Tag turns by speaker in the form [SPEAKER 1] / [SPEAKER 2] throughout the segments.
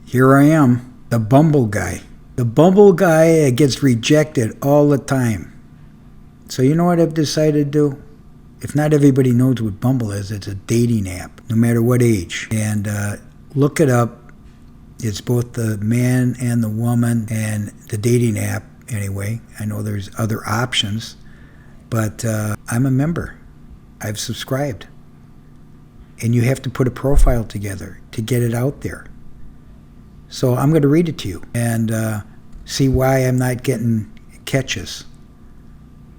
[SPEAKER 1] Here I am, the Bumble guy. The Bumble guy that gets rejected all the time. So you know what I've decided to do? If not everybody knows what Bumble is, it's a dating app, no matter what age. And look it up. It's both the man and the woman and the dating app anyway. I know there's other options, but I'm a member. I've subscribed. And you have to put a profile together to get it out there. So I'm going to read it to you and see why I'm not getting catches.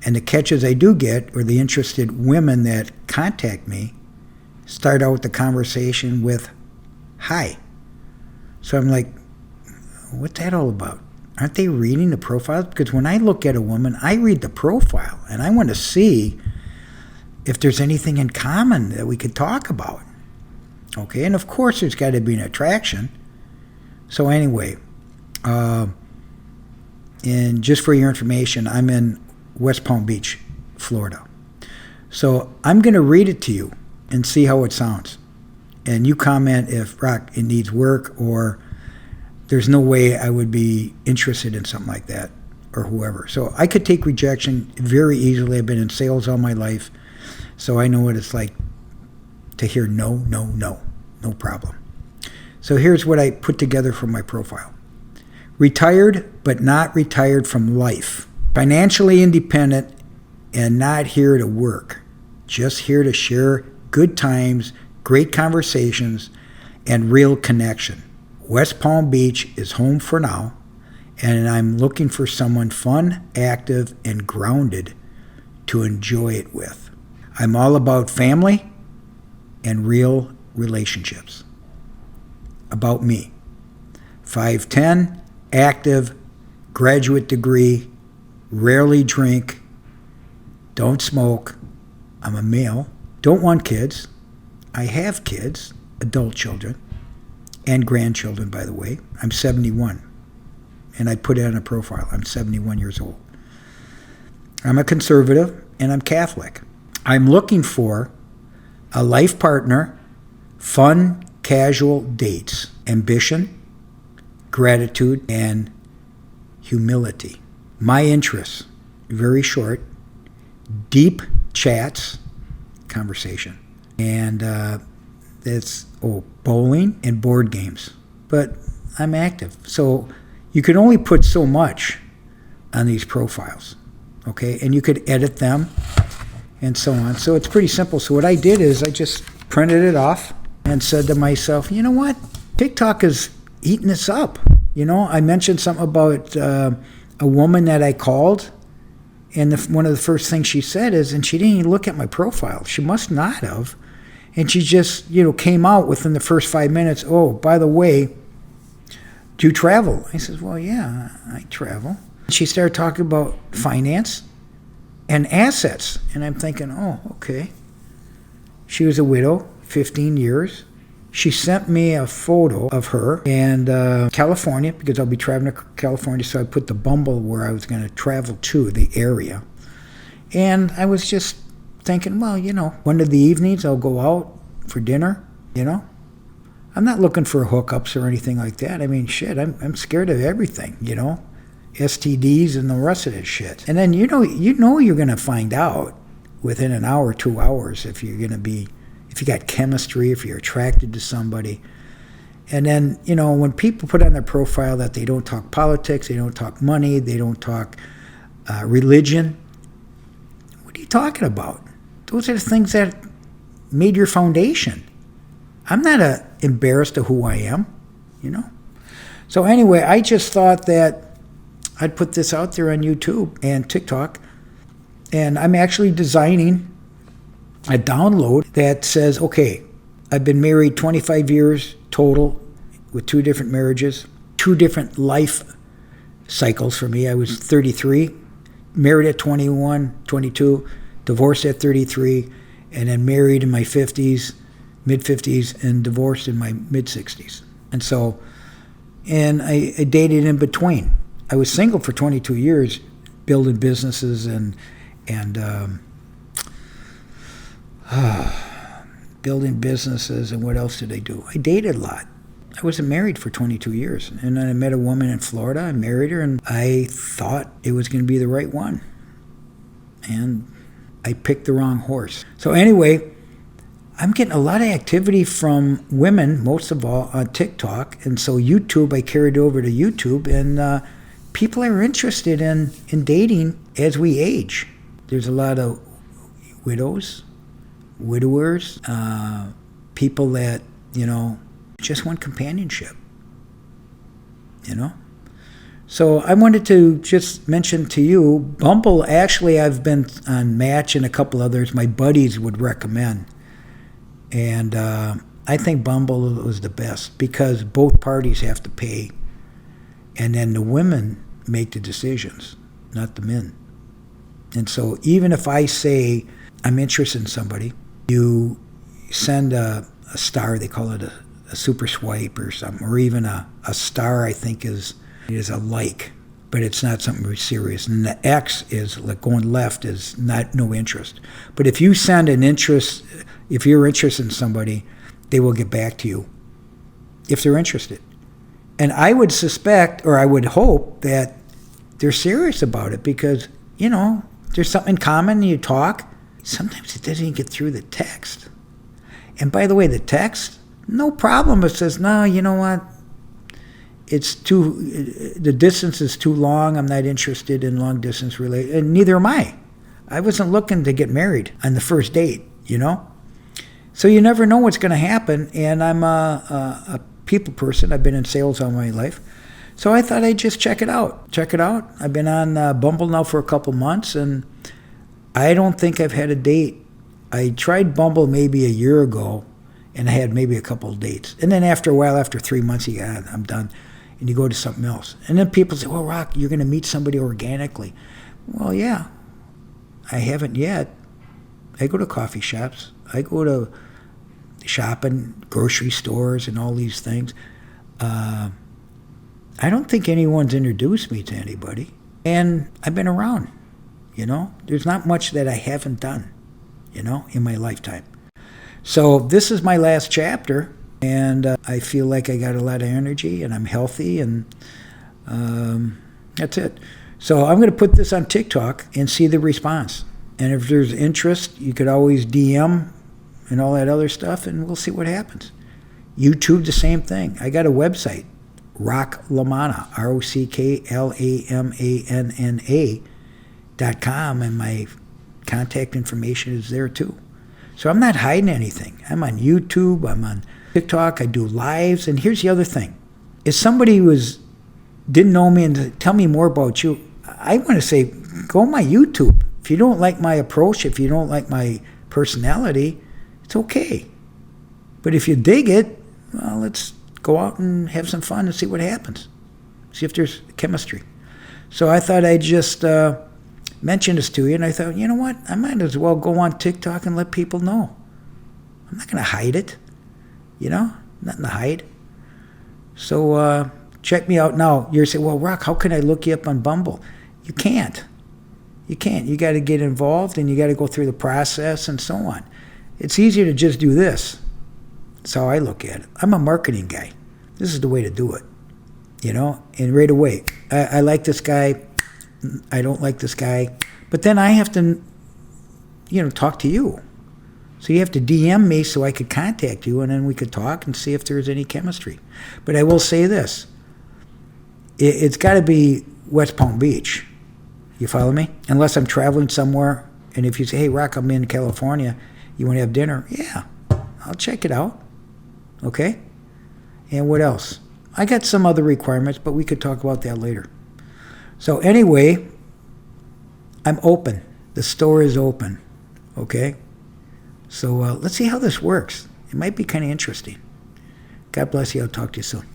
[SPEAKER 1] And the catches I do get, or the interested women that contact me, start out the conversation with, hi. So I'm like, what's that all about? Aren't they reading the profiles? Because when I look at a woman, I read the profile, and I want to see if there's anything in common that we could talk about. Okay, and of course there's got to be an attraction. So anyway, and just for your information, I'm in West Palm Beach, Florida. So I'm going to read it to you and see how it sounds. And you comment if, Rock, it needs work, or there's no way I would be interested in something like that, or whoever. So I could take rejection very easily. I've been in sales all my life, so I know what it's like to hear no, no, no, no problem. So here's what I put together for my profile. Retired, but not retired from life. Financially independent and not here to work. Just here to share good times, great conversations, and real connection. West Palm Beach is home for now, and I'm looking for someone fun, active, and grounded to enjoy it with. I'm all about family and real relationships. About me. 5'10", active, graduate degree, rarely drink, don't smoke, I'm a male, don't want kids, I have kids, adult children, and grandchildren, by the way. I'm 71, and I put it on a profile. I'm 71 years old. I'm a conservative, and I'm Catholic. I'm looking for a life partner, fun, casual dates, ambition, gratitude, and humility. My interests, very short, deep chats, conversation, and it's bowling and board games. But I'm active, so you can only put so much on these profiles, okay? And you could edit them and so on. So it's pretty simple. So what I did is I just printed it off and said to myself, you know what? TikTok is eating this up. You know, I mentioned something about a woman that I called, and one of the first things she said is, and she didn't even look at my profile. She must not have. And she just, came out within the first 5 minutes, oh, by the way, do you travel? I said, well, yeah, I travel. She started talking about finance and assets. And I'm thinking, oh, okay. She was a widow, 15 years. She sent me a photo of her in California, because I'll be traveling to California, so I put the Bumble where I was going to travel to, the area. And I was just thinking, well, one of the evenings I'll go out for dinner, I'm not looking for hookups or anything like that. I mean, shit, I'm scared of everything, STDs and the rest of this shit. And then, you're going to find out within an hour, 2 hours, if you got chemistry, if you're attracted to somebody. And then, when people put on their profile that they don't talk politics, they don't talk money, they don't talk religion, what are you talking about? Those are the things that made your foundation. I'm not embarrassed of who I am, So anyway, I just thought that I'd put this out there on YouTube and TikTok, and I'm actually designing a download that says, okay, I've been married 25 years total with 2 different marriages, 2 different life cycles for me. I was 33, married at 21, 22, divorced at 33, and then married in my 50s, mid-50s, and divorced in my mid-60s. And so, and I dated in between. I was single for 22 years, building businesses and building businesses, and what else did I do? I dated a lot. I wasn't married for 22 years. And then I met a woman in Florida. I married her, and I thought it was going to be the right one. And I picked the wrong horse. So anyway, I'm getting a lot of activity from women, most of all, on TikTok. And so YouTube, I carried over to YouTube. And people are interested in dating as we age. There's a lot of widows, widowers, people that, just want companionship, So I wanted to just mention to you, Bumble, actually I've been on Match and a couple others my buddies would recommend. And I think Bumble was the best because both parties have to pay. And then the women make the decisions, not the men. And so even if I say I'm interested in somebody, you send a star, they call it a super swipe or something, or even a star, I think is a like, but it's not something very serious. And the X is like going left is no interest. But if you send an interest, if you're interested in somebody, they will get back to you if they're interested. And I would suspect, or I would hope, that they're serious about it because, there's something in common, you talk. Sometimes it doesn't even get through the text. And by the way, the text, no problem. It says, no, you know what? The distance is too long. I'm not interested in long distance related, and neither am I. I wasn't looking to get married on the first date, So you never know what's going to happen. And I'm a people person. I've been in sales all my life. So I thought I'd just check it out. I've been on Bumble now for a couple months, and I don't think I've had a date. I tried Bumble maybe a year ago, and I had maybe a couple of dates. And then after a while, after 3 months, I'm done. And you go to something else. And then people say, well, Rock, you're going to meet somebody organically. Well, yeah. I haven't yet. I go to coffee shops. I go to shopping, grocery stores, and all these things. I don't think anyone's introduced me to anybody. And I've been around, There's not much that I haven't done, in my lifetime. So this is my last chapter, and I feel like I got a lot of energy, and I'm healthy, and that's it. So I'm going to put this on TikTok and see the response. And if there's interest, you could always DM and all that other stuff, and we'll see what happens. YouTube, the same thing. I got a website, Rock LaManna, RockLamanna.com, and my contact information is there too. So I'm not hiding anything. I'm on YouTube, I'm on TikTok, I do lives, and here's the other thing. If somebody didn't know me and tell me more about you, I want to say, go on my YouTube. If you don't like my approach, if you don't like my personality, it's okay. But if you dig it, well, let's go out and have some fun and see what happens. See if there's chemistry. So I thought I'd just mention this to you, and I thought, you know what? I might as well go on TikTok and let people know. I'm not going to hide it. Nothing to hide. So check me out now. You're saying, well, Rock, how can I look you up on Bumble? You can't. You got to get involved, and you got to go through the process and so on. It's easier to just do this. That's how I look at it. I'm a marketing guy. This is the way to do it, and right away. I like this guy. I don't like this guy. But then I have to, talk to you. So you have to DM me so I could contact you, and then we could talk and see if there's any chemistry. But I will say this. It's got to be West Palm Beach. You follow me? Unless I'm traveling somewhere, and if you say, hey, Rock, I'm in California, you want to have dinner? Yeah, I'll check it out. Okay? And what else? I got some other requirements, but we could talk about that later. So anyway, I'm open. The store is open. Okay? So let's see how this works. It might be kind of interesting. God bless you. I'll talk to you soon.